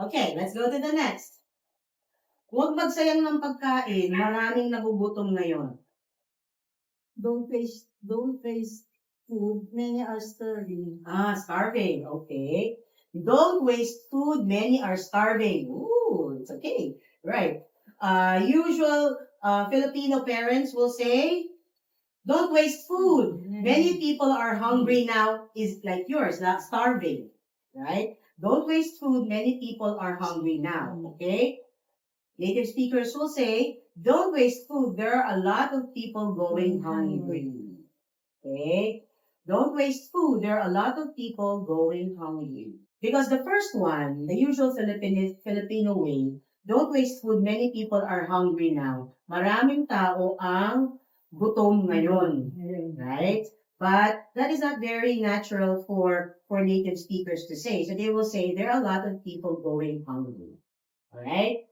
Okay, let's go to the next. Huwag magsayang ng pagkain. Maraming nagugutom ngayon. Don't waste food. Many are starving. Starving. Okay. Don't waste food. Many are starving. Ooh, it's okay. Right. Usual Filipino parents will say, don't waste food. Many people are hungry now. Is like yours, not starving. Right? Don't waste food. Many people are hungry now. Okay? Native speakers will say, don't waste food. There are a lot of people going hungry. Okay? Don't waste food. There are a lot of people going hungry. Because the first one, the usual Filipino way, don't waste food. Many people are hungry now. Maraming tao ang gutom ngayon. Right? But that is not very natural for native speakers to say. So they will say, there are a lot of people going hungry. Alright?